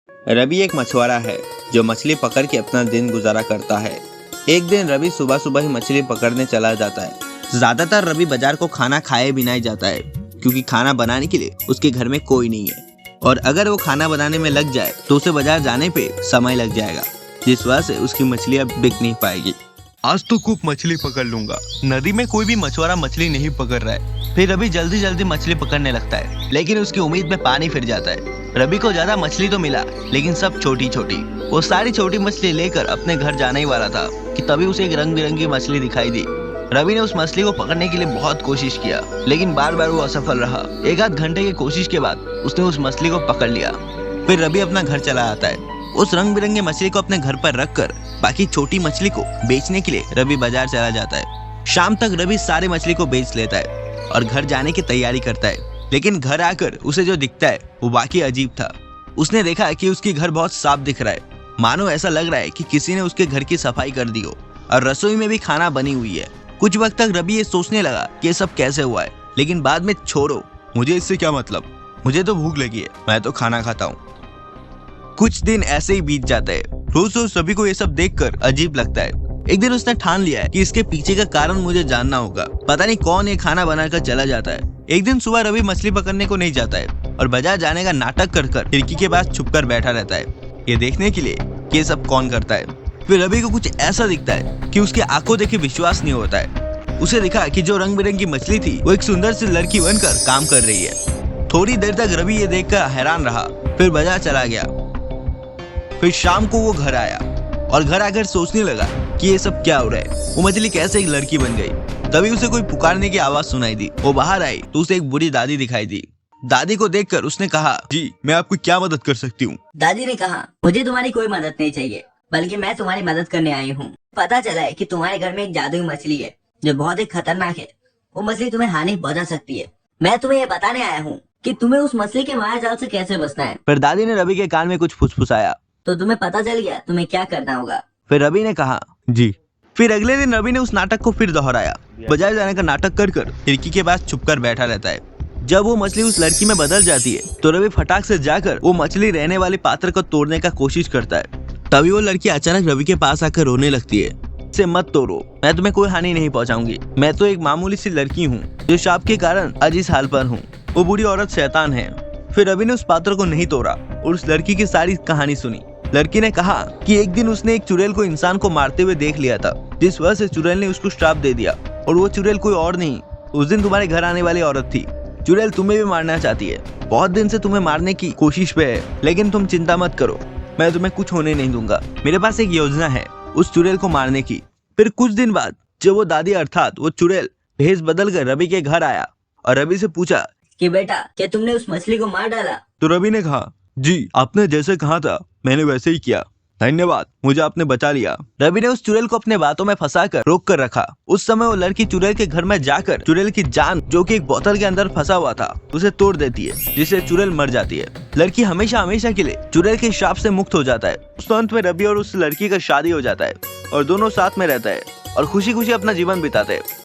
रवि एक मछुआरा है जो मछली पकड़ के अपना दिन गुजारा करता है। एक दिन रवि सुबह सुबह ही मछली पकड़ने चला जाता है। ज्यादातर रवि बाजार को खाना खाए बिना ही जाता है, क्योंकि खाना बनाने के लिए उसके घर में कोई नहीं है और अगर वो खाना बनाने में लग जाए तो उसे बाजार जाने पे समय लग जाएगा, जिस वजह से उसकी मछलियाँ बिक नहीं पाएगी। आज तो खूब मछली पकड़ लूंगा। नदी में कोई भी मछुआरा मछली नहीं पकड़ रहा है। फिर रवि जल्दी जल्दी मछली पकड़ने लगता है, लेकिन उसकी उम्मीद में पानी फिर जाता है। रवि को ज्यादा मछली तो मिला, लेकिन सब छोटी छोटी। वो सारी छोटी मछली लेकर अपने घर जाने ही वाला था कि तभी उसे एक रंग बिरंगी मछली दिखाई दी। रवि ने उस मछली को पकड़ने के लिए बहुत कोशिश किया, लेकिन बार बार वो असफल रहा। एक आध घंटे की कोशिश के बाद उसने उस मछली को पकड़ लिया। फिर रवि अपना घर चला आता है। उस रंग बिरंगे मछली को अपने घर पर रखकर बाकी छोटी मछली को बेचने के लिए रवि बाजार चला जाता है। शाम तक रवि सारे मछली को बेच लेता है और घर जाने की तैयारी करता है, लेकिन घर आकर उसे जो दिखता है वो वाकई अजीब था। उसने देखा कि उसके घर बहुत साफ दिख रहा है, मानो ऐसा लग रहा है कि किसी ने उसके घर की सफाई कर दी हो और रसोई में भी खाना बनी हुई है। कुछ वक्त तक रवि ये सोचने लगा कि ये सब कैसे हुआ है, लेकिन बाद में छोड़ो, मुझे इससे क्या मतलब, मुझे तो भूख लगी है, मैं तो खाना खाता हूँ। कुछ दिन ऐसे ही बीत जाता है। रोज रोज सभी को ये सब देखकर अजीब लगता है। एक दिन उसने ठान लिया है कि इसके पीछे का कारण मुझे जानना होगा। पता नहीं कौन ये खाना बनाकर चला जाता है। एक दिन सुबह रवि मछली पकड़ने को नहीं जाता है और बाजार जाने का नाटक कर खिड़की के पास छुपकर बैठा रहता है, ये देखने के लिए कि ये सब कौन करता है। फिर रवि को कुछ ऐसा दिखता है कि उसकी आंखों देखे विश्वास नहीं होता है। उसे दिखा कि जो रंग बिरंगी मछली थी वो एक सुंदर सी लड़की बनकर काम कर रही है। थोड़ी देर तक रवि ये देखकर हैरान रहा, फिर बाजार चला गया। फिर शाम को वो घर आया और घर आकर सोचने लगा कि ये सब क्या हो रहा है, वो मछली कैसे एक लड़की बन गई। तभी उसे कोई पुकारने की आवाज सुनाई दी। वो बाहर आई तो उसे एक बुरी दादी दिखाई दी। दादी को देखकर उसने कहा, जी मैं आपकी क्या मदद कर सकती हूँ। दादी ने कहा, मुझे तुम्हारी कोई मदद नहीं चाहिए, बल्कि मैं तुम्हारी मदद करने आई हूँ। पता चला है कि तुम्हारे घर में एक जादुई मछली है जो बहुत ही खतरनाक है। वो मछली तुम्हें हानि पहुंचा सकती है। मैं तुम्हें ये बताने आया हूँ कि तुम्हें उस मछली के माया जाल से कैसे बचना है। फिर दादी ने रवि के कान में कुछ फुसफुसाया तो तुम्हें पता चल गया तुम्हें क्या करना होगा। फिर रवि ने कहा, जी। फिर अगले दिन रवि ने उस नाटक को फिर दोहराया। बाजार जाने का नाटक कर खिड़की के पास छुपकर बैठा रहता है। जब वो मछली उस लड़की में बदल जाती है तो रवि फटाक से जाकर वो मछली रहने वाले पात्र को तोड़ने का कोशिश करता है। तभी वो लड़की अचानक रवि के पास आकर रोने लगती है, इसे मत तोड़ो, मैं तुम्हें कोई हानि नहीं पहुंचाऊंगी। मैं तो एक मामूली सी लड़की हूँ जो शाप के कारण आज इस हाल पर हूँ। वो बुरी औरत शैतान है। फिर रवि ने उस पात्र को नहीं तोड़ा और उस लड़की की सारी कहानी सुनी। लड़की ने कहा कि एक दिन उसने एक चुड़ैल को इंसान को मारते हुए देख लिया था, जिस वजह से चुड़ैल ने उसको श्राप दे दिया। और वो चुड़ैल कोई और नहीं, उस दिन तुम्हारे घर आने वाली औरत थी। चुड़ैल तुम्हें भी मारना चाहती है, बहुत दिन से तुम्हें मारने की कोशिश पे है, लेकिन तुम चिंता मत करो, मैं तुम्हें कुछ होने नहीं दूंगा। मेरे पास एक योजना है उस चुड़ैल को मारने की। फिर कुछ दिन बाद जब वो दादी अर्थात वो चुड़ैल भेष बदल कर रवि के घर आया और रवि से पूछा कि बेटा, क्या तुमने उस मछली को मार डाला। तो रवि ने कहा, जी आपने जैसे कहा था मैंने वैसे ही किया, धन्यवाद, मुझे आपने बचा लिया। रवि ने उस चुड़ैल को अपने बातों में फंसाकर रोक कर रखा। उस समय वो लड़की चुड़ैल के घर में जाकर चुड़ैल की जान जो कि एक बोतल के अंदर फंसा हुआ था उसे तोड़ देती है, जिससे चुड़ैल मर जाती है। लड़की हमेशा हमेशा के लिए चुड़ैल के श्राप से मुक्त हो जाता है। उस अंत में रवि और उस लड़की का शादी हो जाता है और दोनों साथ में रहता है और खुशी खुशी अपना जीवन बिताते हैं।